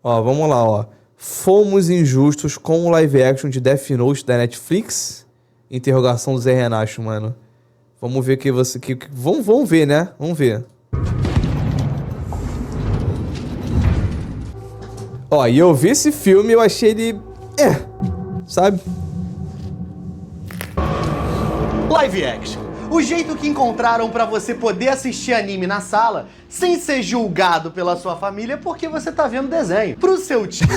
Ó, vamos lá, ó. Fomos injustos com o live action de Death Note da Netflix? Interrogação do Zé Renato, mano. Vamos ver que você... Vamos ver, né? Vamos ver. Ó, e eu vi esse filme e eu achei ele... sabe? Live action. O jeito que encontraram pra você poder assistir anime na sala sem ser julgado pela sua família porque você tá vendo desenho. Pro seu tio,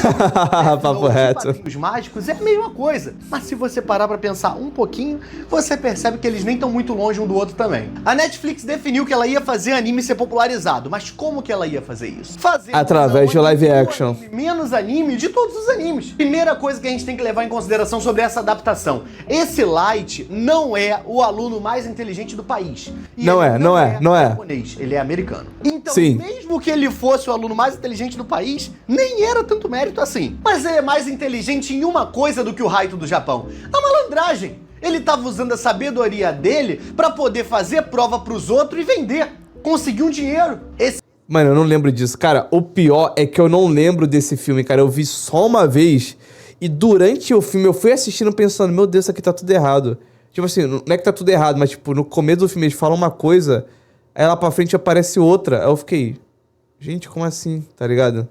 Papo reto. Padrinhos Mágicos é a mesma coisa. Mas se você parar pra pensar um pouquinho, você percebe que eles nem estão muito longe um do outro também. A Netflix definiu que ela ia fazer anime ser popularizado, mas como que ela ia fazer isso? Através de live action. Anime, menos anime de todos os animes. Primeira coisa que a gente tem que levar em consideração sobre essa adaptação. Esse Light não é o aluno mais inteligente do país. E não é. japonês, ele é americano. Então, Sim. mesmo que ele fosse o aluno mais inteligente do país, nem era tanto mérito assim. Mas ele é mais inteligente em uma coisa do que o Raito do Japão: a malandragem. Ele tava usando a sabedoria dele pra poder fazer prova pros outros e vender. Conseguir um dinheiro. Mano, eu não lembro disso. Cara, o pior é que eu não lembro desse filme, cara. Eu vi só uma vez e durante o filme eu fui assistindo pensando, meu Deus, isso aqui tá tudo errado. Tipo assim, não é que tá tudo errado, mas tipo, no começo do filme eles falam uma coisa, aí lá pra frente aparece outra. Aí eu fiquei, gente, como assim? Tá ligado?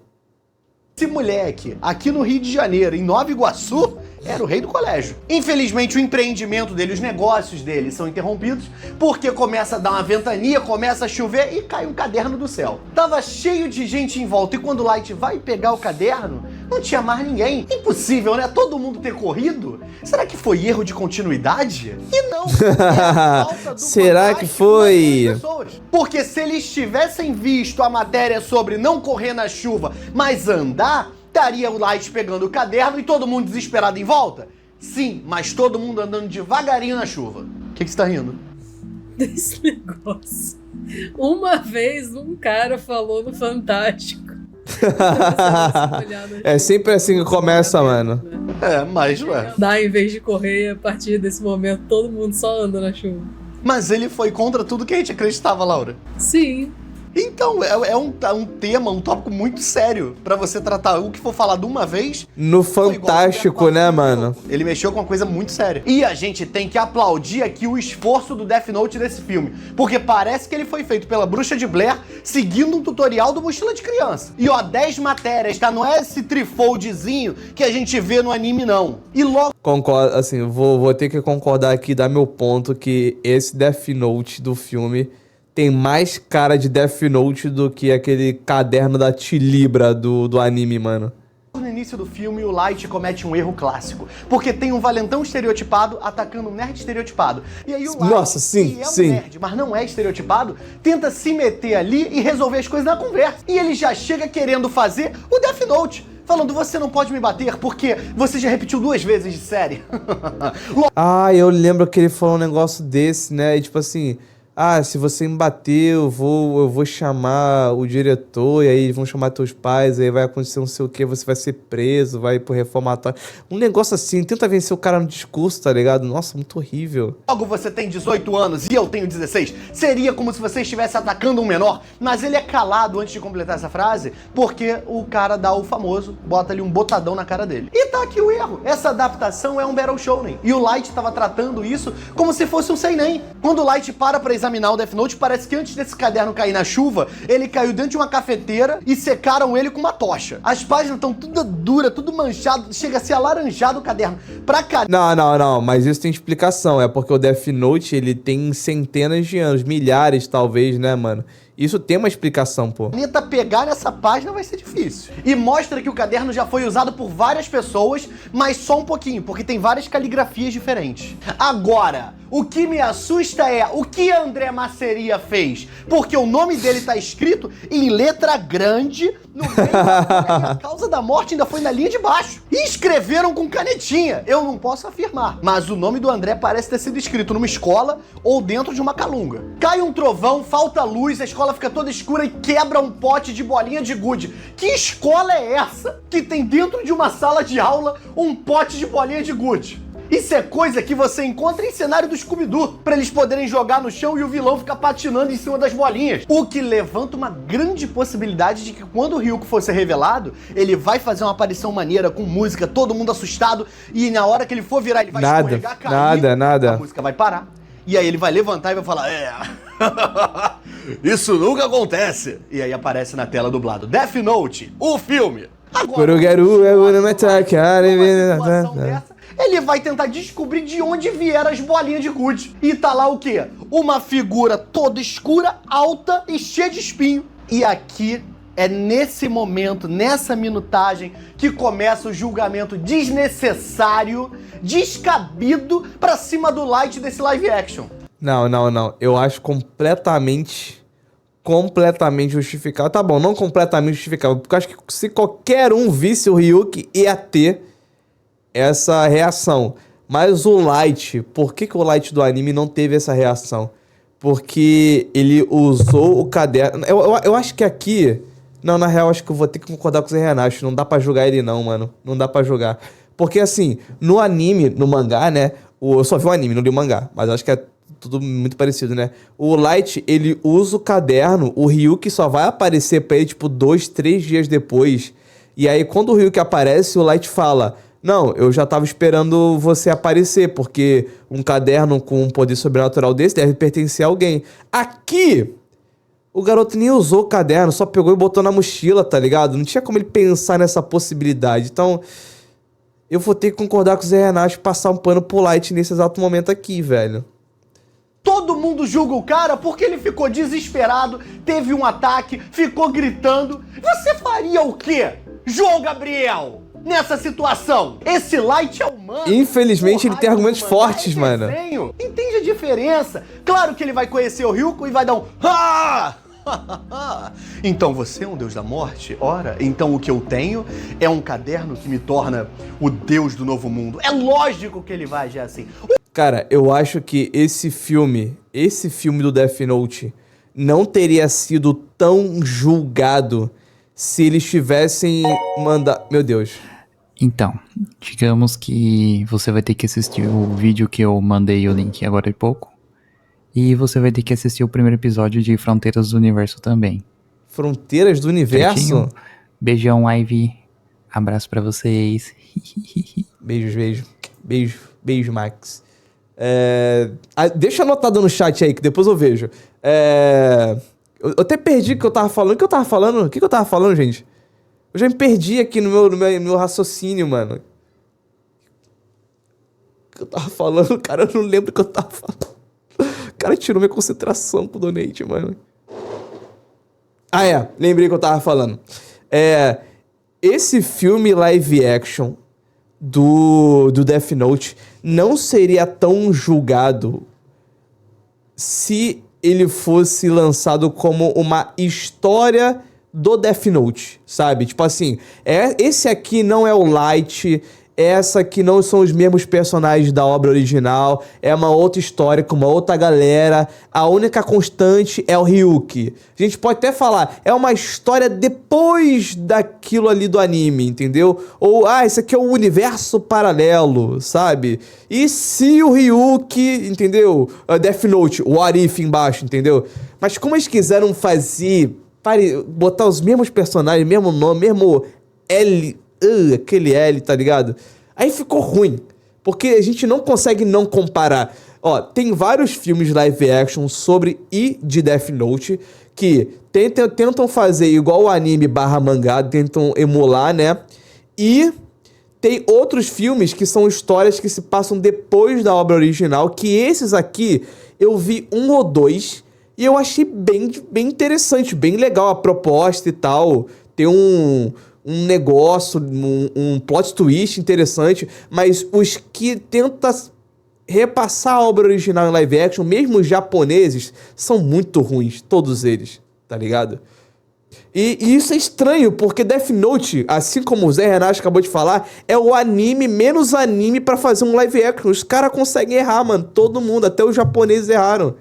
Esse moleque, aqui no Rio de Janeiro, em Nova Iguaçu, era o rei do colégio. Infelizmente, o empreendimento dele, os negócios dele são interrompidos porque começa a dar uma ventania, começa a chover e cai um caderno do céu. Tava cheio de gente em volta e quando o Light vai pegar o caderno, não tinha mais ninguém. Impossível, né? Todo mundo ter corrido? Será que foi erro de continuidade? E não. É falta do Será que foi? das pessoas. Porque se eles tivessem visto a matéria sobre não correr na chuva, mas andar, estaria o Light pegando o caderno e todo mundo desesperado em volta? Sim, mas todo mundo andando devagarinho na chuva. O que você tá rindo? Desse negócio. Uma vez um cara falou no Fantástico. É sempre assim que começa, mano. É, mas ué. Dá em vez de correr, a partir desse momento todo mundo só anda na chuva. Mas ele foi contra tudo que a gente acreditava, Laura. Sim. Então, é um tema, um tópico muito sério pra você tratar. O que for falado uma vez... No Fantástico, né, mano? Ele mexeu com uma coisa muito séria. E a gente tem que aplaudir aqui o esforço do Death Note desse filme. Porque parece que ele foi feito pela Bruxa de Blair seguindo um tutorial do Mochila de Criança. E ó, 10 matérias, tá? Não é esse trifoldzinho que a gente vê no anime, não. E logo... Concordo, assim, vou ter que concordar aqui, dar meu ponto, que esse Death Note do filme tem mais cara de Death Note do que aquele caderno da Tilibra do anime, mano. No início do filme, o Light comete um erro clássico. Porque tem um valentão estereotipado atacando um nerd estereotipado. E aí o Light, Nossa, sim, que é sim. um nerd, mas não é estereotipado, tenta se meter ali e resolver as coisas na conversa. E ele já chega querendo fazer o Death Note. Falando, você não pode me bater porque você já repetiu 2 vezes de série. Eu lembro que ele falou um negócio desse, né? E tipo assim... se você me bater, eu vou chamar o diretor, e aí vão chamar teus pais, aí vai acontecer não sei o que, você vai ser preso, vai pro reformatório. Um negócio assim, tenta vencer o cara no discurso, tá ligado? Nossa, muito horrível. Logo você tem 18 anos e eu tenho 16. Seria como se você estivesse atacando um menor, mas ele é calado antes de completar essa frase, porque o cara dá o famoso, bota ali um botadão na cara dele. E tá aqui o erro. Essa adaptação é um Battle Shonen. E o Light tava tratando isso como se fosse um seinen. Quando o Light para examinar o Death Note, parece que antes desse caderno cair na chuva, ele caiu dentro de uma cafeteira e secaram ele com uma tocha. As páginas estão tudo duras, tudo manchado, chega a ser alaranjado o caderno. Não, mas isso tem explicação, é porque o Death Note, ele tem centenas de anos, milhares talvez, né, mano? Isso tem uma explicação, pô. Caneta pegar nessa página vai ser difícil. E mostra que o caderno já foi usado por várias pessoas, mas só um pouquinho, porque tem várias caligrafias diferentes. Agora, o que me assusta é o que André Masseria fez, porque o nome dele tá escrito em letra grande no meio e a causa da morte ainda foi na linha de baixo. E escreveram com canetinha. Eu não posso afirmar, mas o nome do André parece ter sido escrito numa escola ou dentro de uma calunga. Cai um trovão, falta luz, a escola fica toda escura e quebra um pote de bolinha de gude. Que escola é essa que tem dentro de uma sala de aula um pote de bolinha de gude? Isso é coisa que você encontra em cenário do Scooby-Doo, pra eles poderem jogar no chão e o vilão ficar patinando em cima das bolinhas. O que levanta uma grande possibilidade de que quando o Ryuko for ser revelado, ele vai fazer uma aparição maneira com música, todo mundo assustado, e na hora que ele for virar, ele vai escorregar, cair, nada. a música vai parar. E aí ele vai levantar e vai falar, isso nunca acontece. E aí aparece na tela dublado, Death Note, o filme. Agora, ele vai tentar descobrir de onde vieram as bolinhas de gude. E tá lá o quê? Uma figura toda escura, alta e cheia de espinho. E aqui é nesse momento, nessa minutagem, que começa o julgamento desnecessário, descabido pra cima do Light desse live action. Não. Eu acho completamente justificável. Tá bom, não completamente justificável, porque eu acho que se qualquer um visse o Ryuki, ia ter essa reação. Mas o Light, por que o Light do anime não teve essa reação? Porque ele usou o caderno... Eu acho que aqui... Não, na real, acho que eu vou ter que concordar com o Zé Renato. Não dá pra julgar ele não, mano. Não dá pra julgar. Porque, assim, no anime, no mangá, né? Eu só vi o anime, não li o mangá. Mas acho que é tudo muito parecido, né? O Light, ele usa o caderno. O Ryuki só vai aparecer pra ele, tipo, 2, 3 dias depois. E aí, quando o Ryuki aparece, o Light fala... Não, eu já tava esperando você aparecer. Porque um caderno com um poder sobrenatural desse deve pertencer a alguém. Aqui... O garoto nem usou o caderno, só pegou e botou na mochila, tá ligado? Não tinha como ele pensar nessa possibilidade. Então, eu vou ter que concordar com o Zé Renato e passar um pano pro Light nesse exato momento aqui, velho. Todo mundo julga o cara porque ele ficou desesperado, teve um ataque, ficou gritando. Você faria o quê, João Gabriel, nessa situação? Esse Light é humano. Infelizmente, ele tem argumentos fortes, mano. Entende a diferença? Claro que ele vai conhecer o Ryuko e vai dar um... Então você é um deus da morte? Ora, então o que eu tenho é um caderno que me torna o deus do novo mundo. É lógico que ele vai agir assim. Cara, eu acho que esse filme do Death Note, não teria sido tão julgado se eles tivessem mandado... Meu Deus. Então, digamos que você vai ter que assistir o vídeo que eu mandei o link agora há pouco. E você vai ter que assistir o primeiro episódio de Fronteiras do Universo também. Fronteiras do Universo? Certinho? Beijão, Ivy. Abraço pra vocês. Beijo, Max. Deixa anotado no chat aí, que depois eu vejo. Eu até perdi o que eu tava falando. O que eu tava falando, gente? Eu já me perdi aqui no meu raciocínio, mano. O que eu tava falando, cara? Eu não lembro o que eu tava falando. O cara tirou minha concentração com o donate, mano. Lembrei o que eu tava falando. Esse filme live action do Death Note não seria tão julgado se ele fosse lançado como uma história do Death Note, sabe? Tipo assim, esse aqui não é o Light, essa aqui não são os mesmos personagens da obra original, é uma outra história com uma outra galera, a única constante é o Ryuki. A gente pode até falar, é uma história depois daquilo ali do anime, entendeu? Ou, esse aqui é um universo paralelo, sabe? E se o Ryuki, entendeu? Death Note, o Arif embaixo, entendeu? Mas como eles quiseram fazer... botar os mesmos personagens, mesmo nome, mesmo L, aquele L, tá ligado? Aí ficou ruim, porque a gente não consegue não comparar. Tem vários filmes live action sobre e de Death Note que tentam fazer igual o anime / mangá, tentam emular, né? E tem outros filmes que são histórias que se passam depois da obra original, que esses aqui eu vi 1 ou 2 e eu achei bem interessante, bem legal a proposta e tal. Tem um negócio, um plot twist interessante, mas os que tentam repassar a obra original em live action, mesmo os japoneses, são muito ruins, todos eles, tá ligado? E isso é estranho, porque Death Note, assim como o Zé Renato acabou de falar, é o anime menos anime pra fazer um live action. Os caras conseguem errar, mano, todo mundo, até os japoneses erraram.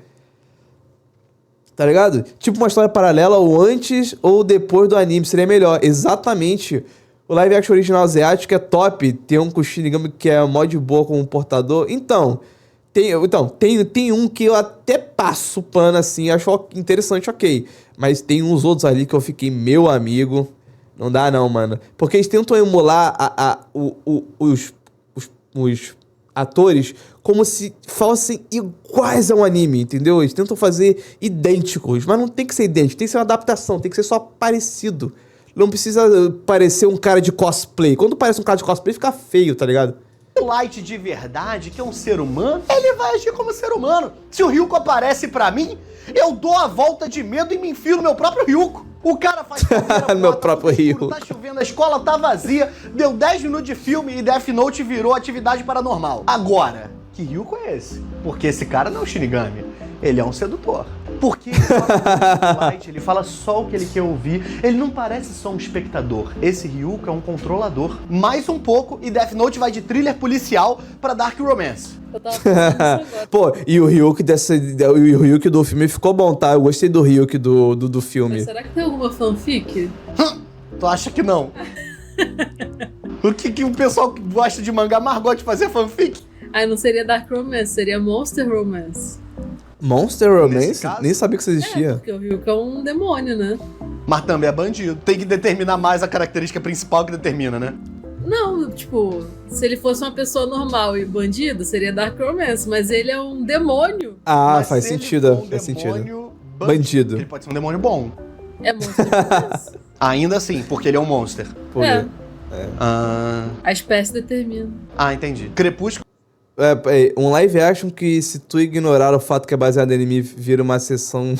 Tá ligado? Tipo uma história paralela, ou antes ou depois do anime, seria melhor. Exatamente O live action original asiático é top. Tem um com o Shinigami que é mó de boa como portador. Então, tem um que eu até passo pano assim, acho interessante, ok. Mas tem uns outros ali que eu fiquei, meu amigo, não dá não, mano. Porque eles tentam emular os atores como se fossem iguais a um anime, entendeu? Eles tentam fazer idênticos, mas não tem que ser idêntico, tem que ser uma adaptação, tem que ser só parecido. Não precisa parecer um cara de cosplay. Quando parece um cara de cosplay, fica feio, tá ligado? O Light de verdade, que é um ser humano, ele vai agir como ser humano. Se o Ryuko aparece pra mim, eu dou a volta de medo e me enfio no meu próprio Ryuko. O cara faz cadeira, meu próprio Ryuko. Tá chovendo, a escola tá vazia, deu 10 minutos de filme e Death Note virou atividade paranormal. Agora, que Ryuko é esse? Porque esse cara não é um Shinigami, ele é um sedutor. Porque ele fala Light, ele fala só o que ele quer ouvir, ele não parece só um espectador. Esse Ryuko é um controlador. Mais um pouco e Death Note vai de thriller policial pra Dark Romance. Eu tava pensando nisso agora. Pô, e o Ryuki do filme ficou bom, tá? Eu gostei do Ryuki do filme. Mas será que tem alguma fanfic? Tu acha que não? O que o pessoal que gosta de mangá mais gosta de fazer fanfic? Ah, não seria Dark Romance, seria Monster Romance. Monster Romance? caso? Nem sabia que isso existia. Porque o Ryuko é um demônio, né? Mas também é bandido. Tem que determinar mais a característica principal que determina, né? Não, tipo, se ele fosse uma pessoa normal e bandido, seria Dark Romance, mas ele é um demônio. Ah, Mas faz se ele sentido. for um Faz sentido. demônio Bandido. Ele pode ser um demônio bom. É Monster Romance. Ainda assim, porque ele é um monster. Pô, É. Ah, A espécie determina. entendi. Crepúsculo. um live action que, se tu ignorar o fato que é baseado em anime, vira uma sessão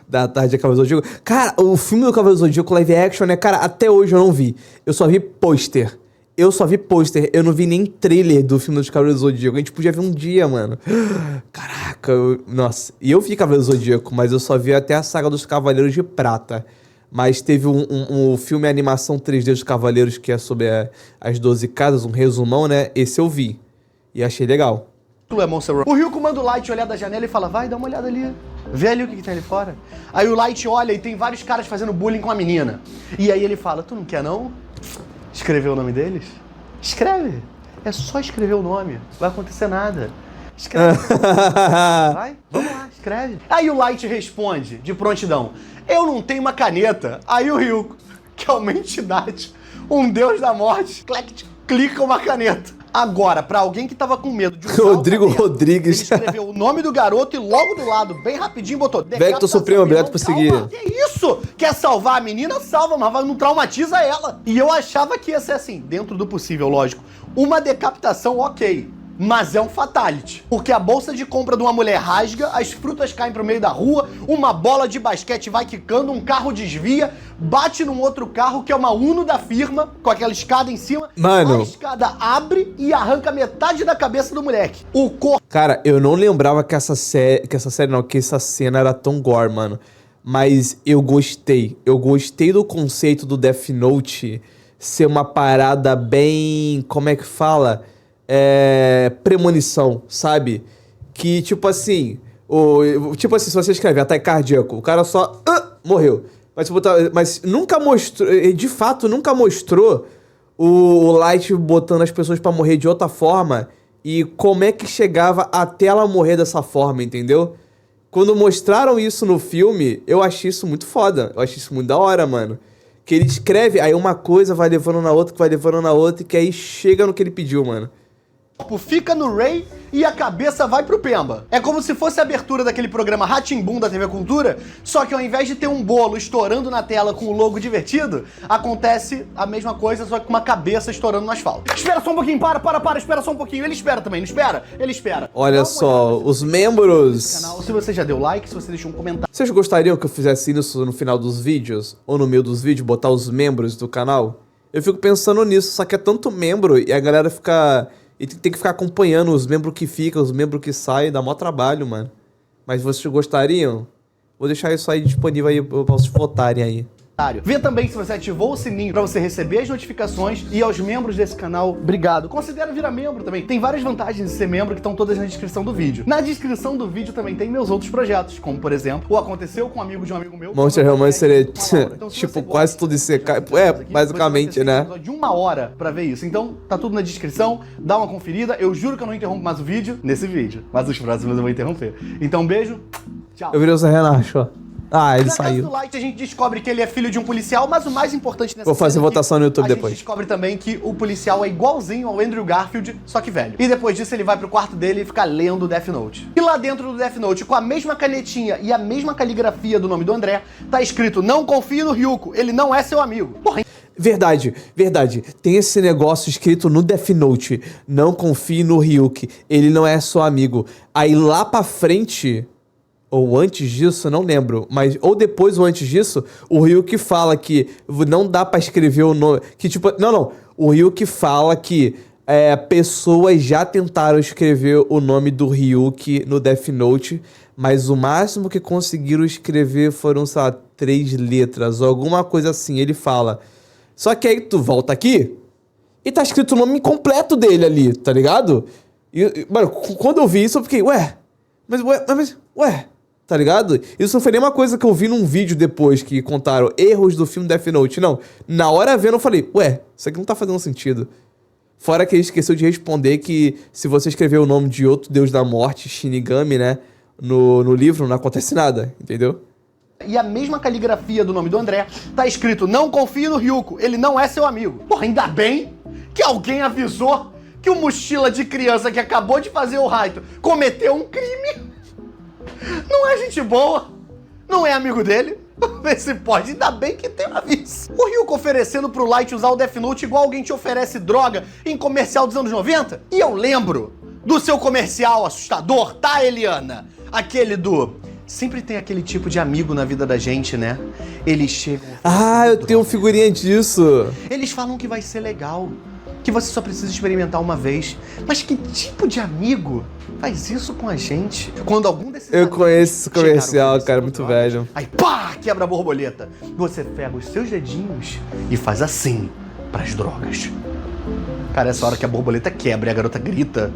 da tarde de Cavaleiro do Zodíaco. Cara, o filme do Cavaleiro do Zodíaco live action, né? Cara, até hoje eu não vi. Eu só vi pôster. Eu não vi nem trailer do filme dos Cavaleiros do Zodíaco. A gente podia ver um dia, mano. Caraca, nossa. E eu vi Cavaleiro do Zodíaco, mas eu só vi até a saga dos Cavaleiros de Prata. Mas teve um filme animação 3D dos Cavaleiros, que é sobre as 12 casas, um resumão, né? Esse eu vi. E achei legal. É Monster Rock. O Ryuko manda o Light olhar da janela e fala, vai, dá uma olhada ali. Vê ali o que tem ali fora. Aí o Light olha e tem vários caras fazendo bullying com a menina. E aí ele fala, tu não quer não escrever o nome deles? Escreve. É só escrever o nome. Não vai acontecer nada. Escreve. Vai, vamos lá, escreve. Aí o Light responde, de prontidão, eu não tenho uma caneta. Aí o Ryuko, que é uma entidade, um deus da morte, clica uma caneta. Agora, pra alguém que tava com medo de usar Rodrigo o caderno, Rodrigues. ele escreveu o nome do garoto e logo do lado, bem rapidinho, botou... Vector Supremo, obrigado por seguir. Calma, que isso? Quer salvar a menina? Salva, mas não traumatiza ela. E eu achava que ia ser assim, dentro do possível, lógico. Uma decapitação, ok. Mas é um fatality. Porque a bolsa de compra de uma mulher rasga, as frutas caem pro meio da rua, uma bola de basquete vai quicando, um carro desvia, bate num outro carro que é uma Uno da firma, com aquela escada em cima. Mano. A escada abre e arranca metade da cabeça do moleque. O corpo... Cara, eu não lembrava que essa cena era tão gore, mano. Mas eu gostei. Eu gostei do conceito do Death Note ser uma parada bem... Como é que fala? Premonição, sabe? Que, tipo assim... se você escreve ataque cardíaco, o cara só... morreu. Mas nunca mostrou... De fato, nunca mostrou o Light botando as pessoas pra morrer de outra forma... E como é que chegava até ela morrer dessa forma, entendeu? Quando mostraram isso no filme, eu achei isso muito foda. Eu achei isso muito da hora, mano. Que ele escreve, aí uma coisa vai levando na outra, que vai levando na outra, e que aí chega no que ele pediu, mano. Fica no Ray e a cabeça vai pro Pemba. É como se fosse a abertura daquele programa Rá-Tim-Bum da TV Cultura, só que ao invés de ter um bolo estourando na tela com o logo divertido, acontece a mesma coisa, só que com uma cabeça estourando no asfalto. Espera só um pouquinho, para, espera só um pouquinho. Ele espera também, não espera? Ele espera. Olha só, os membros... Canal. Se você já deu like, se você deixou um comentário. Vocês gostariam que eu fizesse isso no final dos vídeos? Ou no meio dos vídeos, botar os membros do canal? Eu fico pensando nisso, só que é tanto membro e a galera fica... E tem que ficar acompanhando os membros que ficam, os membros que saem, dá mó trabalho, mano. Mas vocês gostariam? Vou deixar isso aí disponível aí pra vocês votarem aí. Vê também se você ativou o sininho pra você receber as notificações e aos membros desse canal, obrigado. Considera virar membro também. Tem várias vantagens de ser membro que estão todas na descrição do vídeo. Na descrição do vídeo também tem meus outros projetos, como por exemplo, o Aconteceu com um amigo de um amigo meu. Monster Romance seria, Então, se tipo, você quase gosta tudo isso. aqui, Basicamente, né? De 1 hora pra ver isso. Então, tá tudo na descrição, dá uma conferida. Eu juro que eu não interrompo mais o vídeo nesse vídeo, mas os próximos eu vou interromper. Então, um beijo, tchau. Eu virei o Zé Renato, ó. Ah, ele Na casa saiu. do Light a gente descobre que ele é filho de um policial, mas o mais importante nessa Vou fazer cena é que votação no YouTube a depois. gente descobre também que o policial é igualzinho ao Andrew Garfield, só que velho. E depois disso ele vai pro quarto dele e fica lendo o Death Note. E lá dentro do Death Note, com a mesma canetinha e a mesma caligrafia do nome do André, tá escrito: não confie no Ryuko, ele não é seu amigo. Porra, Verdade. Tem esse negócio escrito no Death Note. Não confie no Ryuki. Ele não é seu amigo. Aí lá pra frente, ou antes disso, não lembro, mas ou depois ou antes disso, o Ryuki fala que não dá pra escrever o nome, que tipo, não, o Ryuki fala que pessoas já tentaram escrever o nome do Ryuki no Death Note, mas o máximo que conseguiram escrever foram, sei lá, 3 letras, ou alguma coisa assim, ele fala. Só que aí tu volta aqui e tá escrito o nome completo dele ali, tá ligado? Mano, quando eu vi isso eu fiquei, ué, tá ligado? Isso não foi nenhuma coisa que eu vi num vídeo depois que contaram erros do filme Death Note, não. Na hora vendo eu falei, ué, isso aqui não tá fazendo sentido. Fora que ele esqueceu de responder que se você escrever o nome de outro deus da morte, Shinigami, né, no livro, não acontece nada, entendeu? e a mesma caligrafia do nome do André, tá escrito: não confie no Ryuko, ele não é seu amigo. Porra, ainda bem que alguém avisou que o mochila de criança que acabou de fazer o Raito cometeu um crime. Não é gente boa, não é amigo dele. Vê se pode, ainda bem que tem um aviso. O Ryuko oferecendo pro Light usar o Death Note igual alguém te oferece droga em comercial dos anos 90. E eu lembro do seu comercial assustador, tá, Eliana? Aquele do... Sempre tem aquele tipo de amigo na vida da gente, né? Eles chegam... Ah, eu tenho figurinha disso. Eles falam que vai ser legal, que você só precisa experimentar uma vez. Mas que tipo de amigo faz isso com a gente? Quando algum desses Eu conheço esse comercial, chegaram cara, muito drogas, velho. Aí pá, quebra a borboleta. Você pega os seus dedinhos e faz assim pras drogas. Cara, essa hora que a borboleta quebra e a garota grita.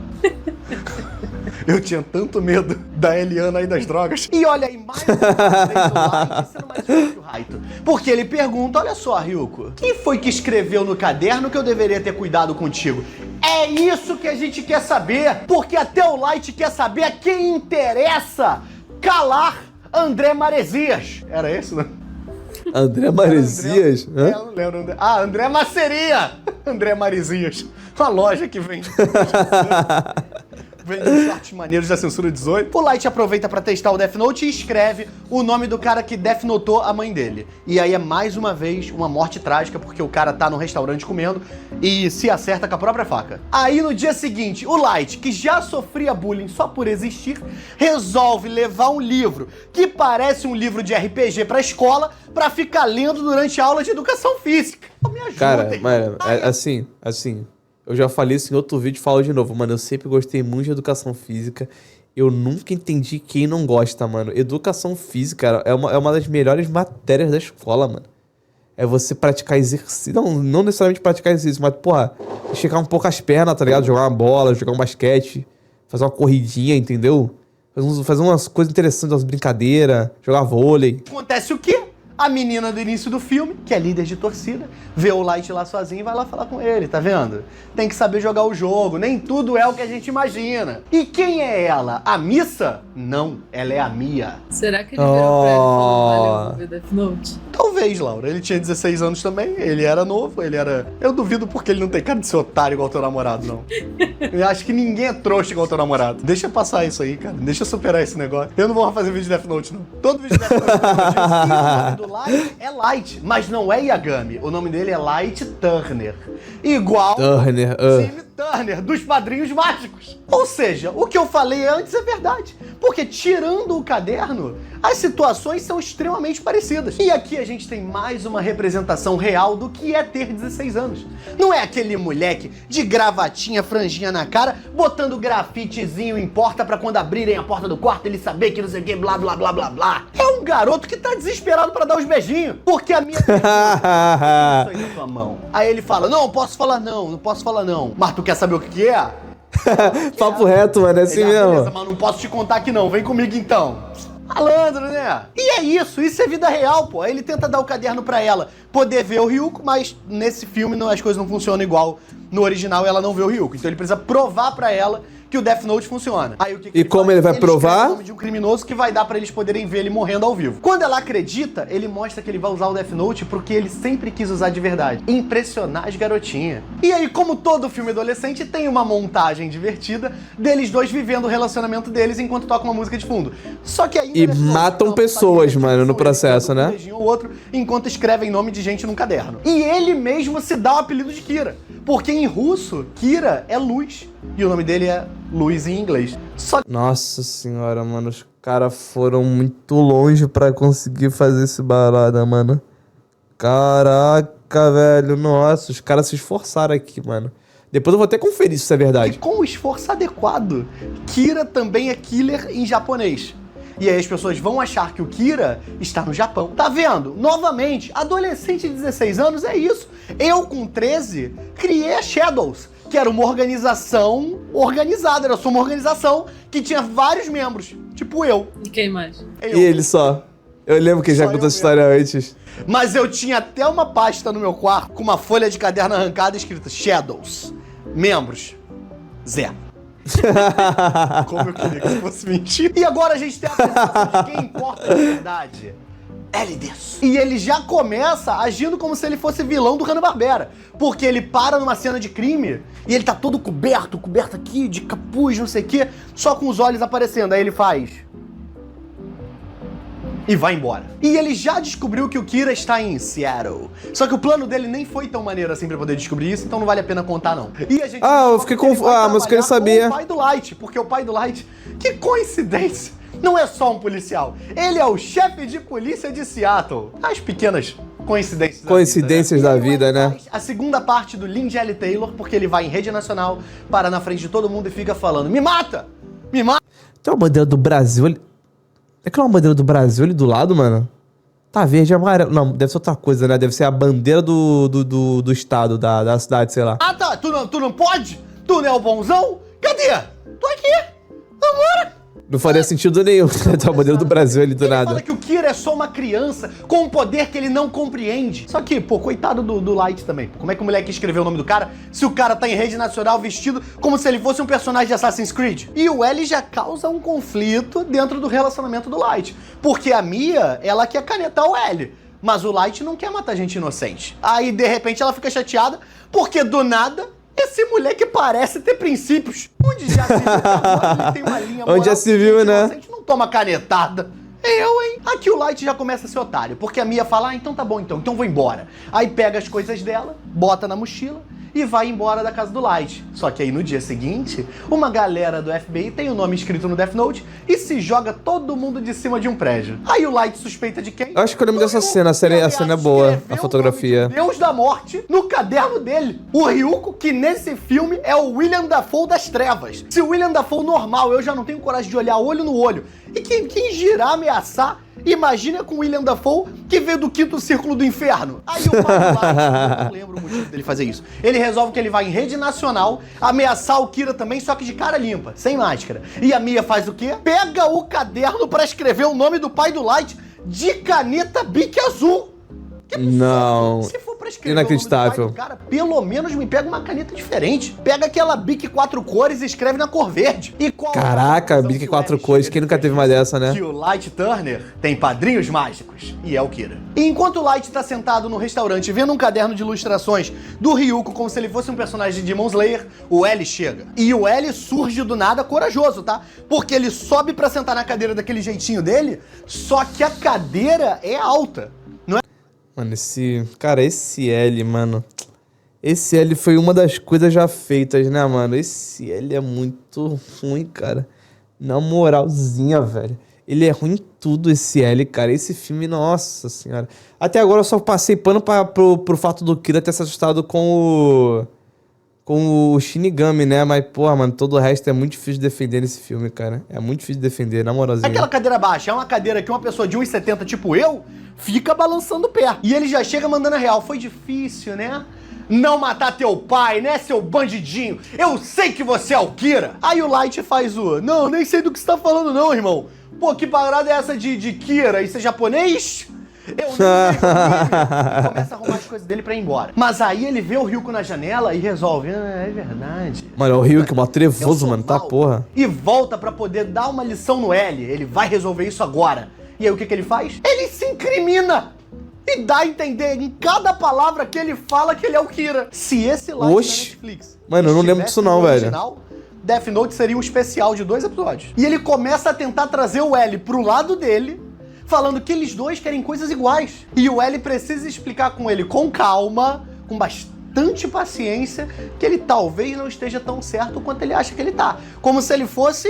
Eu tinha tanto medo da Eliana aí das drogas. E olha aí, mais uma vez o Light sendo mais forte que o Raito. Porque ele pergunta: olha só, Ryuko, quem foi que escreveu no caderno que eu deveria ter cuidado contigo? É isso que a gente quer saber, porque até o Light quer saber a quem interessa calar André Maresias. Era esse, né? André Maresias? André, eu não lembro. André. Ah, André Maceria! André Maresias. Uma loja que vende... Vende shorts maneiros da censura 18. O Light aproveita pra testar o Death Note e escreve o nome do cara que Death Notou a mãe dele. E aí é mais uma vez uma morte trágica, porque o cara tá no restaurante comendo e se acerta com a própria faca. Aí no dia seguinte, o Light, que já sofria bullying só por existir, resolve levar um livro que parece um livro de RPG pra escola pra ficar lendo durante a aula de educação física. Me ajuda, Cara, mano, assim... Eu já falei isso em outro vídeo e falo de novo, mano. Eu sempre gostei muito de educação física. Eu nunca entendi quem não gosta, mano. Educação física é uma das melhores matérias da escola, mano. É você praticar exercício. Não necessariamente praticar exercício, mas, porra, esticar um pouco as pernas, tá ligado? Jogar uma bola, jogar um basquete, fazer uma corridinha, entendeu? Fazer umas coisas interessantes, umas brincadeiras, jogar vôlei. Acontece o quê? A menina do início do filme, que é líder de torcida, vê o Light lá sozinho e vai lá falar com ele, tá vendo? Tem que saber jogar o jogo, nem tudo é o que a gente imagina. E quem é ela? A Missa? Não, ela é a Mia. Será que ele virou pra ele e falou: valeu, vou ver Death Note? Talvez, Laura. Ele tinha 16 anos também, ele era novo, ele era... Eu duvido porque ele não tem cara de ser otário igual teu namorado, não. Eu acho que ninguém é trouxa igual teu namorado. Deixa passar isso aí, cara. Deixa eu superar esse negócio. Eu não vou fazer vídeo de Death Note, não. Todo vídeo de Death Note o nome do Light é Light, mas não é Yagami. O nome dele é Light Turner. Igual Jimmy Turner, dos Padrinhos Mágicos. Ou seja, o que eu falei antes é verdade. Porque tirando o caderno, as situações são extremamente parecidas. E aqui a gente tem mais uma representação real do que é ter 16 anos. Não é aquele moleque de gravatinha, franjinha na cara, botando grafitezinho em porta pra quando abrirem a porta do quarto ele saber que não sei o que, blá, blá, blá, blá, blá. É um garoto que tá desesperado pra dar os beijinhos, porque a minha... isso aí na sua mão. Aí ele fala, não posso falar não posso falar não. Mas tu quer saber o que é? Papo reto, mano, é assim Ele, mesmo. beleza, mas não posso te contar aqui não, vem comigo então. Malandro, né? E é isso é vida real, pô. Aí ele tenta dar o caderno pra ela poder ver o Ryuko, mas nesse filme as coisas não funcionam igual no original, ela não vê o Ryuko. Então ele precisa provar pra ela que o Death Note funciona. Aí o que E como ele vai provar? escreve o nome de um criminoso que vai dar pra eles poderem ver ele morrendo ao vivo. Quando ela acredita, ele mostra que ele vai usar o Death Note porque ele sempre quis usar de verdade. Impressionar as garotinhas. E aí, como todo filme adolescente, tem uma montagem divertida deles dois vivendo o relacionamento deles enquanto tocam uma música de fundo. Só que ainda... E matam pessoas, mano, no processo, né? Um beijinho ou outro, enquanto escrevem nome de gente num caderno. E ele mesmo se dá o apelido de Kira. Porque em russo, Kira é luz. E o nome dele é Luz em inglês. Só que... Nossa senhora, mano, os caras foram muito longe pra conseguir fazer esse barada, mano. Caraca, velho, nossa, os caras se esforçaram aqui, mano. Depois eu vou até conferir se isso é verdade. E com o esforço adequado, Kira também é killer em japonês. E aí as pessoas vão achar que o Kira está no Japão. Tá vendo? Novamente, adolescente de 16 anos é isso. Eu, com 13, criei a Shadows, que era uma organização organizada. Era só uma organização que tinha vários membros. Tipo eu. E quem mais? Eu. E ele só. Eu lembro que já Só contou eu essa história antes. Mas eu tinha até uma pasta no meu quarto com uma folha de caderno arrancada escrita Shadows. Membros. Zé. Como eu queria que fosse mentira. E agora a gente tem a apresentação de quem importa de verdade. L-Desu. E ele já começa agindo como se ele fosse vilão do Hanna-Barbera. Porque ele para numa cena de crime e ele tá todo coberto aqui, de capuz, não sei o quê, só com os olhos aparecendo. Aí ele faz... e vai embora. E ele já descobriu que o Kira está em Seattle. Só que o plano dele nem foi tão maneiro assim pra poder descobrir isso, então não vale a pena contar, não. E a gente Eu fiquei confuso. Mas eu queria saber. O pai do Light, porque o pai do Light, que coincidência, não é só um policial. Ele é o chefe de polícia de Seattle. As pequenas coincidências. Coincidências da vida, né? Faz a segunda parte do Lynn L. Taylor, porque ele vai em rede nacional, para na frente de todo mundo e fica falando: me mata! Me mata! Tem uma bandeira do Brasil ali. É que é uma bandeira do Brasil ali do lado, mano? Tá verde e amarelo. Não, deve ser outra coisa, né? Deve ser a bandeira do estado, da cidade, sei lá. Ah, tá. Tu não pode? Tu não é o bonzão? Cadê? Tô aqui. Vambora. Não faria sentido nenhum. Tem uma bandeira do Brasil ali do Ele nada. fala que o Kira é só uma criança com um poder que ele não compreende. Só que, pô, coitado do Light também. Como é que o moleque escreveu o nome do cara se o cara tá em rede nacional vestido como se ele fosse um personagem de Assassin's Creed? E o L já causa um conflito dentro do relacionamento do Light. Porque a Mia, ela quer canetar o L. Mas o Light não quer matar gente inocente. Aí, de repente, ela fica chateada porque, do nada, esse moleque parece ter princípios. Onde já se viu? Agora ele tem uma linha moral. Onde já se viu, gente né? inocente não toma canetada. Eu, hein? Aqui o Light já começa a ser otário, porque a Mia fala, então tá bom então vou embora. Aí pega as coisas dela, bota na mochila e vai embora da casa do Light. Só que aí no dia seguinte, uma galera do FBI tem o nome escrito no Death Note e se joga todo mundo de cima de um prédio. Aí o Light suspeita de quem? Eu acho que eu lembro dessa cena, a cena é boa, a fotografia. Deus da Morte no caderno dele. O Ryuko, que nesse filme é o William Dafoe das trevas. Se o William Dafoe normal, eu já não tenho coragem de olhar olho no olho. E quem girar ameaçar, imagina com o William Dafoe, que veio do quinto círculo do inferno. Aí o pai do Light, eu não lembro o motivo dele fazer isso. Ele resolve que ele vai em rede nacional ameaçar o Kira também, só que de cara limpa, sem máscara. E a Mia faz o quê? Pega o caderno pra escrever o nome do pai do Light de caneta Bic azul. Não. Se for pra escrever Inacreditável. o nome do pai do cara, pelo menos me pega uma caneta diferente. Pega aquela Bic 4 cores e escreve na cor verde. E qual Caraca, a conclusão Bic que o 4 L cores, chega quem nunca depois teve uma disso? dessa, né? Que o Light Turner tem padrinhos mágicos, e é o Kira. E enquanto o Light tá sentado no restaurante vendo um caderno de ilustrações do Ryuko como se ele fosse um personagem de Demon Slayer, o L chega. E o L surge do nada corajoso, tá? Porque ele sobe pra sentar na cadeira daquele jeitinho dele, só que a cadeira é alta. Mano, esse L, mano. Esse L foi uma das coisas já feitas, né, mano? Esse L é muito ruim, cara. Na moralzinha, velho. Ele é ruim em tudo, esse L, cara. Esse filme, nossa senhora. Até agora eu só passei pano pro fato do Kira ter se assustado com o Shinigami, né? Mas, porra, mano, todo o resto é muito difícil de defender nesse filme, cara. É muito difícil de defender, na moralzinha. Aquela cadeira baixa é uma cadeira que uma pessoa de 1,70, tipo eu, fica balançando o pé. E ele já chega mandando a real. Foi difícil, né? Não matar teu pai, né, seu bandidinho? Eu sei que você é o Kira. Aí o Light faz o... Não, nem sei do que você tá falando não, irmão. Pô, que parada é essa de Kira? Isso é japonês? Eu nem sei. E começa a arrumar as coisas dele pra ir embora. Mas aí ele vê o Ryuko na janela e resolve. Ah, é verdade. Mano, o Ryuko é mó trevoso, mano. Tá porra. E volta pra poder dar uma lição no L. Ele vai resolver isso agora. E aí o que ele faz? Ele se incrimina! E dá a entender em cada palavra que ele fala que ele é o Kira. Se esse Light da Netflix... Mano, eu não lembro disso não, velho. Death Note seria um especial de 2 episódios. E ele começa a tentar trazer o L pro lado dele, falando que eles dois querem coisas iguais. E o L precisa explicar com ele com calma, com bastante paciência, que ele talvez não esteja tão certo quanto ele acha que ele tá. Como se ele fosse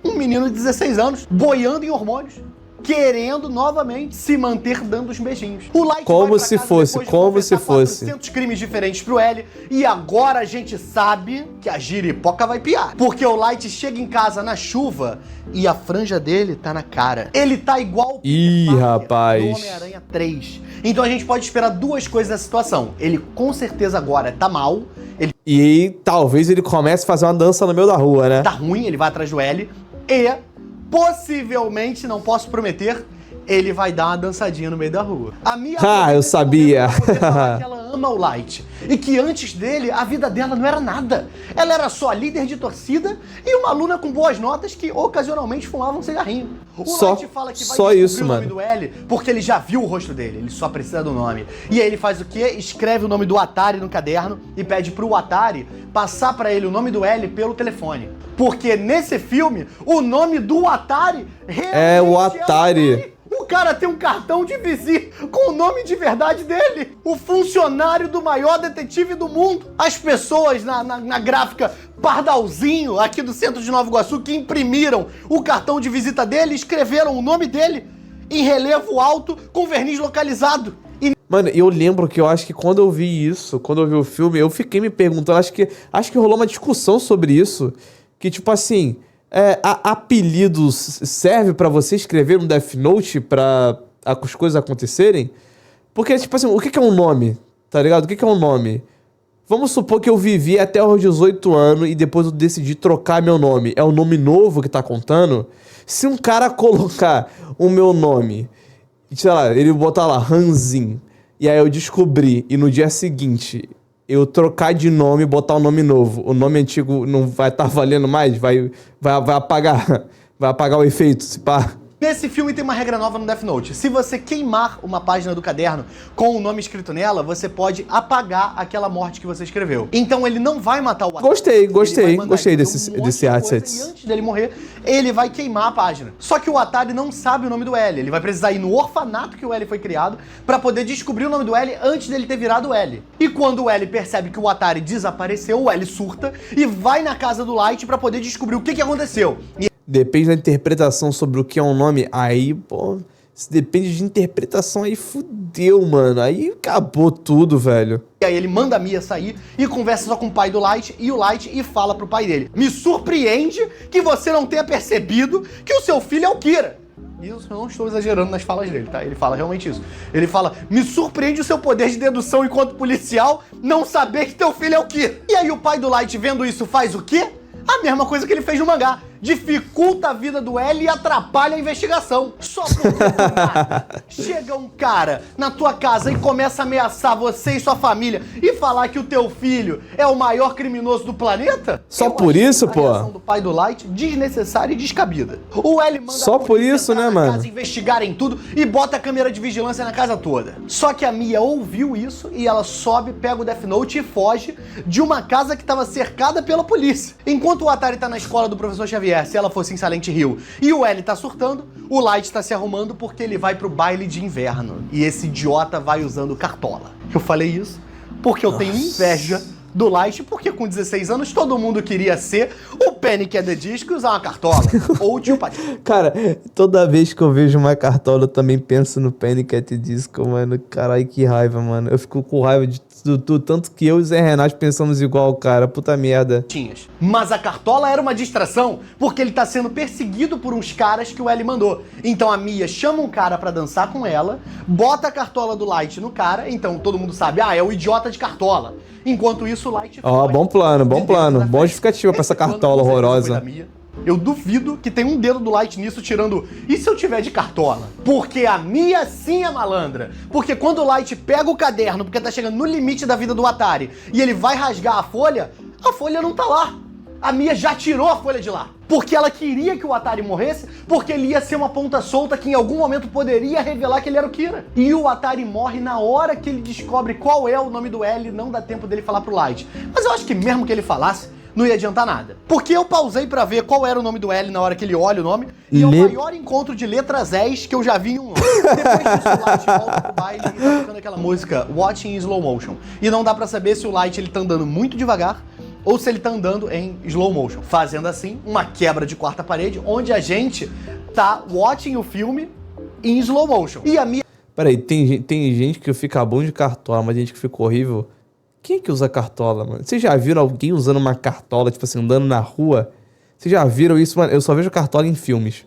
um menino de 16 anos, boiando em hormônios, querendo novamente se manter dando os beijinhos. O Light como se fosse, como se fosse. 400 crimes diferentes pro L, e agora a gente sabe que a giripoca vai piar. Porque o Light chega em casa na chuva e a franja dele tá na cara. Ele tá igual o Peter Parker do Homem-Aranha 3. Então a gente pode esperar 2 coisas da situação. Ele com certeza agora tá mal, ele e talvez ele comece a fazer uma dança no meio da rua, né? tá ruim, ele vai atrás do L, e possivelmente, não posso prometer, ele vai dar uma dançadinha no meio da rua. A Mia eu sabia. Que ela ama o Light. E que antes dele, a vida dela não era nada. Ela era só líder de torcida e uma aluna com boas notas que ocasionalmente fumava um cigarrinho. O Light fala que vai descobrir isso, o nome mano. do L porque ele já viu o rosto dele. Ele só precisa do nome. E aí ele faz o quê? Escreve o nome do Atari no caderno e pede pro Atari passar pra ele o nome do L pelo telefone. Porque nesse filme, o nome do Atari é o Atari. O cara tem um cartão de visita com o nome de verdade dele. O funcionário do maior detetive do mundo. As pessoas na gráfica Pardalzinho, aqui do centro de Nova Iguaçu, que imprimiram o cartão de visita dele, escreveram o nome dele em relevo alto com verniz localizado. Mano, eu lembro que eu acho que quando eu vi isso, quando eu vi o filme, eu fiquei me perguntando, acho que rolou uma discussão sobre isso, que tipo assim... apelidos serve pra você escrever um Death Note pra as coisas acontecerem? Porque, tipo assim, o que é um nome? Tá ligado? O que é um nome? Vamos supor que eu vivi até os 18 anos e depois eu decidi trocar meu nome. É o nome novo que tá contando? Se um cara colocar o meu nome, sei lá, ele botar lá, Hanzin, e aí eu descobri, e no dia seguinte... eu trocar de nome e botar um nome novo, o nome antigo não vai estar valendo mais? Vai apagar. Vai apagar o efeito, se pá. Nesse filme tem uma regra nova no Death Note. Se você queimar uma página do caderno com o nome escrito nela, você pode apagar aquela morte que você escreveu. Então ele não vai matar o Atari. Gostei desse asset. E antes dele morrer, ele vai queimar a página. Só que o Atari não sabe o nome do L. Ele vai precisar ir no orfanato que o L foi criado pra poder descobrir o nome do L antes dele ter virado L. E quando o L percebe que o Atari desapareceu, o L surta e vai na casa do Light pra poder descobrir o que aconteceu. Depende da interpretação sobre o que é um nome. Aí, pô, se depende de interpretação, aí fudeu, mano. Aí acabou tudo, velho. E aí ele manda a Mia sair e conversa só com o pai do Light e fala pro pai dele: me surpreende que você não tenha percebido que o seu filho é o Kira. E eu não estou exagerando nas falas dele, tá? Ele fala realmente isso. Ele fala: me surpreende o seu poder de dedução enquanto policial não saber que teu filho é o Kira. E aí o pai do Light, vendo isso, faz o quê? A mesma coisa que ele fez no mangá. Dificulta a vida do L e atrapalha a investigação. Só por nada. Chega um cara na tua casa e começa a ameaçar você e sua família e falar que o teu filho é o maior criminoso do planeta? Só por isso, pô? A reação do pai do Light desnecessária e descabida. O L manda só por isso, né, mano? Casa, investigarem tudo e bota a câmera de vigilância na casa toda. Só que a Mia ouviu isso e ela sobe, pega o Death Note e foge de uma casa que estava cercada pela polícia. Enquanto o Atari tá na escola do professor Xavier, se ela fosse em Silent Hill, e o L tá surtando, o Light tá se arrumando porque ele vai pro baile de inverno. E esse idiota vai usando cartola. Eu falei isso porque eu tenho inveja do Light, porque com 16 anos todo mundo queria ser o Panic! At the Disco usar uma cartola. Ou o tio Patinho. Cara, toda vez que eu vejo uma cartola, eu também penso no Panic! At the Disco, mano. Caralho, que raiva, mano. Eu fico com raiva de tudo, tanto que eu e Zé Renato pensamos igual, cara. Puta merda. Mas a cartola era uma distração, porque ele tá sendo perseguido por uns caras que o L mandou. Então a Mia chama um cara pra dançar com ela, bota a cartola do Light no cara, então todo mundo sabe, é o idiota de cartola. Enquanto isso, o Light... Ó, bom plano, bom plano. Boa justificativa pra essa cartola horrorosa. Eu duvido que tem um dedo do Light nisso tirando... E se eu tiver de cartola? Porque a Mia sim é malandra. Porque quando o Light pega o caderno, porque tá chegando no limite da vida do Atari, e ele vai rasgar a folha não tá lá. A Mia já tirou a folha de lá. Porque ela queria que o Atari morresse, porque ele ia ser uma ponta solta que em algum momento poderia revelar que ele era o Kira. E o Atari morre na hora que ele descobre qual é o nome do L, não dá tempo dele falar pro Light. Mas eu acho que mesmo que ele falasse, não ia adiantar nada. Porque eu pausei pra ver qual era o nome do L na hora que ele olha o nome, e é o maior encontro de letras S que eu já vi em um nome. Depois disso, o Light volta pro baile e tá tocando aquela música Watching in Slow Motion. E não dá pra saber se o Light ele tá andando muito devagar, ou se ele tá andando em slow motion, fazendo assim uma quebra de quarta parede, onde a gente tá watching o filme em slow motion. E a minha... Peraí, tem gente que fica bom de cartola, mas gente que fica horrível. Quem é que usa cartola, mano? Vocês já viram alguém usando uma cartola, tipo assim, andando na rua? Vocês já viram isso, mano? Eu só vejo cartola em filmes.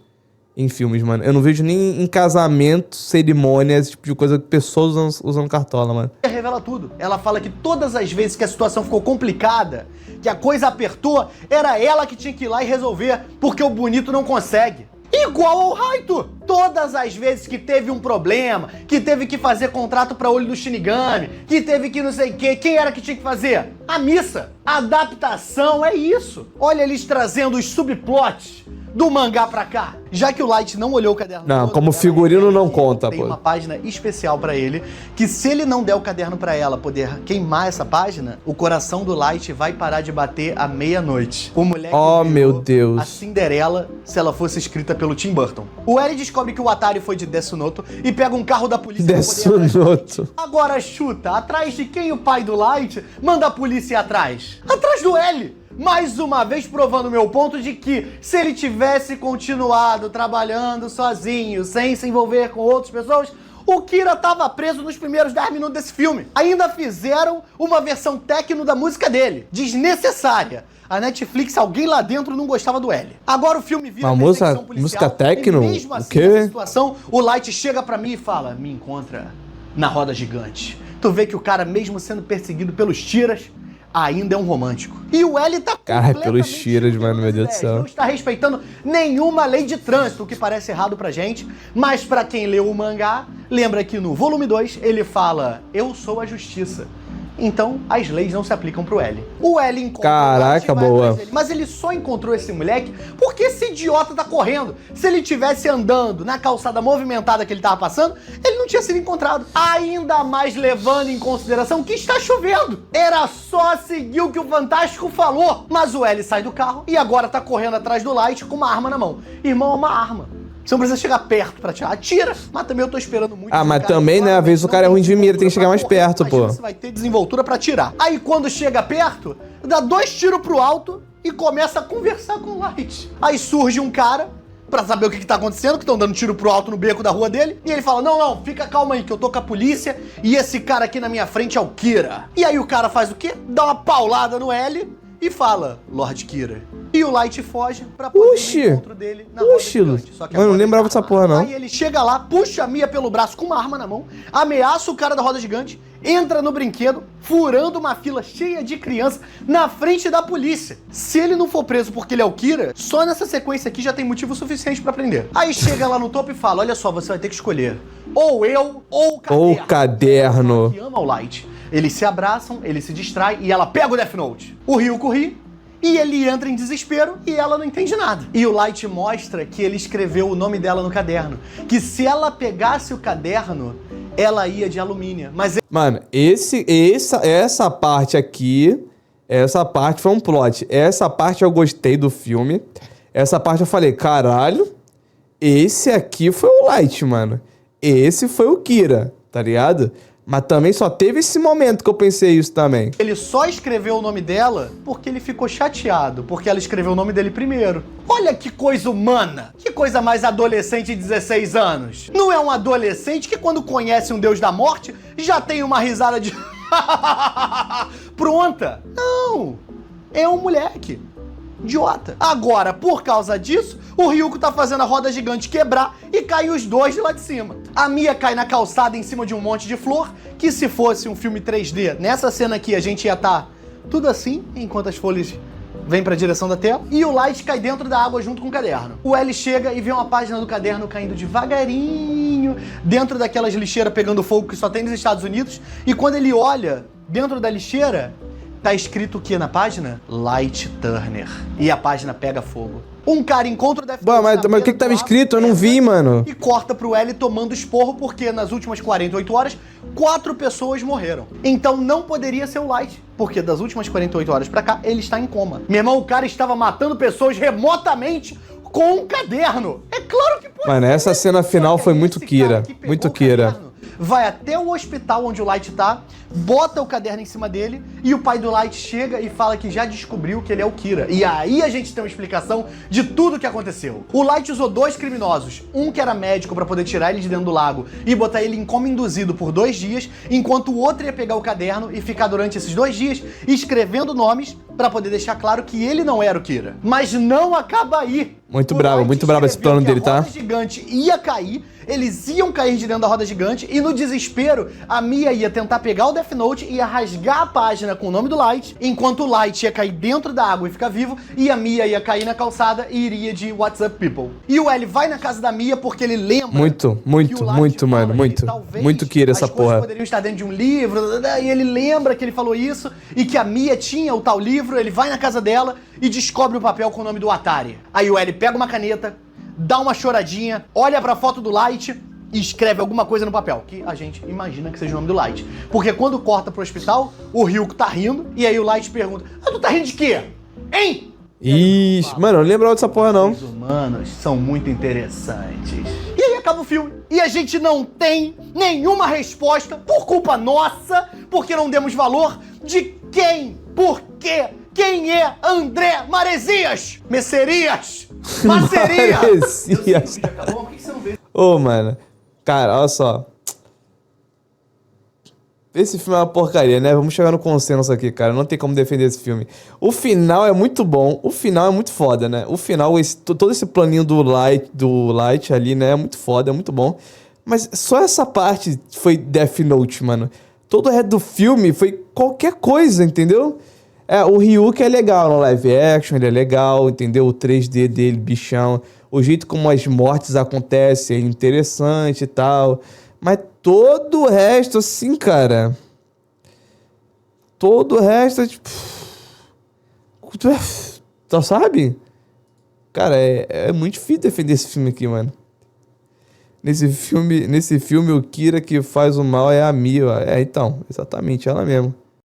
Em filmes, mano. Eu não vejo nem em casamento, cerimônias, esse tipo de coisa, pessoas usando cartola, mano. Revela tudo. Ela fala que todas as vezes que a situação ficou complicada, que a coisa apertou, era ela que tinha que ir lá e resolver, porque o bonito não consegue. Igual ao Raito. Todas as vezes que teve um problema, que teve que fazer contrato pra olho do Shinigami, que teve que não sei o quê, quem era que tinha que fazer? A Missa. Adaptação é isso. Olha eles trazendo os subplots do mangá pra cá. Já que o Light não olhou o caderno... Não, como figurino não conta, pô. Tem uma página especial pra ele, que se ele não der o caderno pra ela poder queimar essa página, o coração do Light vai parar de bater à meia-noite. O moleque meu Deus. A Cinderela se ela fosse escrita pelo Tim Burton. O L descobre que o Atari foi de Death Note e pega um carro da polícia Death Note. Agora chuta, atrás de quem o pai do Light manda a polícia ir atrás? Atrás do L! Mais uma vez provando meu ponto de que se ele tivesse continuado trabalhando sozinho, sem se envolver com outras pessoas, o Kira tava preso nos primeiros 10 minutos desse filme. Ainda fizeram uma versão techno da música dele. Desnecessária. A Netflix, alguém lá dentro não gostava do L. Agora o filme vira música techno? E mesmo assim, o quê? nessa situação, o Light chega pra mim e fala: me encontra na roda gigante. Tu vê que o cara, mesmo sendo perseguido pelos tiras, ainda é um romântico. E o L tá pelos tiras, mano, meu Deus do céu. Não está respeitando nenhuma lei de trânsito, o que parece errado pra gente, mas pra quem leu o mangá, lembra que no volume 2 ele fala: eu sou a justiça. Então, as leis não se aplicam pro L. O L encontra Caraca, boa. mas ele só encontrou esse moleque porque esse idiota tá correndo. Se ele tivesse andando na calçada movimentada que ele tava passando, ele não tinha sido encontrado. Ainda mais levando em consideração que está chovendo. Era só seguir o que o Fantástico falou. Mas o L sai do carro e agora tá correndo atrás do Light com uma arma na mão. Irmão, é uma arma. Você não precisa chegar perto pra atirar. Atira! Mas também eu tô esperando muito. Mas também, né? Às vezes o cara é ruim de mira, tem que chegar mais perto, pô. Você vai ter desenvoltura pra atirar. Aí quando chega perto, dá 2 tiros pro alto e começa a conversar com o Light. Aí surge um cara pra saber o que tá acontecendo, que estão dando tiro pro alto no beco da rua dele. E ele fala: não, fica calma aí, que eu tô com a polícia e esse cara aqui na minha frente é o Kira. E aí o cara faz o quê? Dá uma paulada no L e fala: Lord Kira. E o Light foge pra poder ir no encontro dele na roda gigante. Só que eu não lembrava dessa porra, não. Aí ele chega lá, puxa a Mia pelo braço com uma arma na mão, ameaça o cara da roda gigante, entra no brinquedo, furando uma fila cheia de criança na frente da polícia. Se ele não for preso porque ele é o Kira, só nessa sequência aqui já tem motivo suficiente pra prender. Aí chega lá no topo e fala: olha só, você vai ter que escolher ou eu ou o caderno. Ou o caderno. Que ama o Light. Eles se abraçam, ele se distrai e ela pega o Death Note. O Ryuko ri e ele entra em desespero e ela não entende nada. E o Light mostra que ele escreveu o nome dela no caderno. Que se ela pegasse o caderno, ela ia de alumínio. Mas... Mano, essa parte aqui, essa parte foi um plot. Essa parte eu gostei do filme. Essa parte eu falei: caralho, esse aqui foi o Light, mano. Esse foi o Kira, tá ligado? Mas também só teve esse momento que eu pensei isso também. Ele só escreveu o nome dela porque ele ficou chateado, porque ela escreveu o nome dele primeiro. Olha que coisa humana! Que coisa mais adolescente de 16 anos! Não é um adolescente que quando conhece um deus da morte já tem uma risada de... pronta! Não! É um moleque. Idiota. Agora, por causa disso, o Ryuko tá fazendo a roda gigante quebrar e cai os dois de lá de cima. A Mia cai na calçada em cima de um monte de flor, que se fosse um filme 3D, nessa cena aqui a gente ia estar tudo assim, enquanto as folhas vêm pra direção da tela, e o Light cai dentro da água junto com o caderno. O L chega e vê uma página do caderno caindo devagarinho, dentro daquelas lixeiras pegando fogo que só tem nos Estados Unidos, e quando ele olha dentro da lixeira, tá escrito o que na página? Light Turner. E a página pega fogo. Um cara encontra o Death Note Mas o que tava escrito? Eu não vi, mano. e corta pro L tomando esporro porque nas últimas 48 horas, 4 pessoas morreram. Então não poderia ser o Light, porque das últimas 48 horas pra cá, ele está em coma. Meu irmão, o cara estava matando pessoas remotamente com um caderno. É claro que pode Mano, ser. essa cena final foi muito Esse cara Kira. que pegou Muito o Kira. caderno, vai até o hospital onde o Light tá, bota o caderno em cima dele e o pai do Light chega e fala que já descobriu que ele é o Kira. E aí a gente tem uma explicação de tudo que aconteceu. O Light usou 2 criminosos, um que era médico pra poder tirar ele de dentro do lago e botar ele em coma induzido por 2 dias, enquanto o outro ia pegar o caderno e ficar durante esses 2 dias escrevendo nomes pra poder deixar claro que ele não era o Kira. Mas não acaba aí. Muito O bravo Light esse escreveu plano que dele, a tá? roda gigante ia cair, eles iam cair de dentro da roda gigante e no desespero a Mia ia tentar pegar o Death Note e ia rasgar a página com o nome do Light, enquanto o Light ia cair dentro da água e ficar vivo e a Mia ia cair na calçada e iria de What's Up People. E o L vai na casa da Mia porque ele lembra Muito, que muito, o Light muito, fala mano, que muito. talvez Muito Kira essa as coisas porra. poderiam estar dentro de um livro e ele lembra que ele falou isso e que a Mia tinha o tal livro, ele vai na casa dela e descobre o papel com o nome do Atari. Aí o L pega uma caneta, dá uma choradinha, olha pra foto do Light e escreve alguma coisa no papel, que a gente imagina que seja o nome do Light. Porque quando corta pro hospital, o Ryuko tá rindo, e aí o Light pergunta, tu tá rindo de quê? Hein? Ixi, mano, eu não lembrava dessa porra, não. Os humanos são muito interessantes. E aí acaba o filme. E a gente não tem nenhuma resposta, por culpa nossa, porque não demos valor, de quem, por quê, quem é André Maresias? Messerias? Macerias? Maresias. Acabou? Por que você não vê? Ô, mano. Cara, olha só. Esse filme é uma porcaria, né? Vamos chegar no consenso aqui, cara. Não tem como defender esse filme. O final é muito bom. O final é muito foda, né? O final, todo esse planinho do Light ali, né? É muito foda, é muito bom. Mas só essa parte foi Death Note, mano. Todo o resto do filme foi qualquer coisa, entendeu? O Ryuko é legal no live action, ele é legal, entendeu? O 3D dele, bichão. O jeito como as mortes acontecem é interessante e tal. Mas todo o resto, assim, cara... Todo o resto é tipo... Tu sabe? Cara, é muito difícil defender esse filme aqui, mano. Nesse filme, o Kira que faz o mal é a Mia. Então, exatamente, ela mesmo.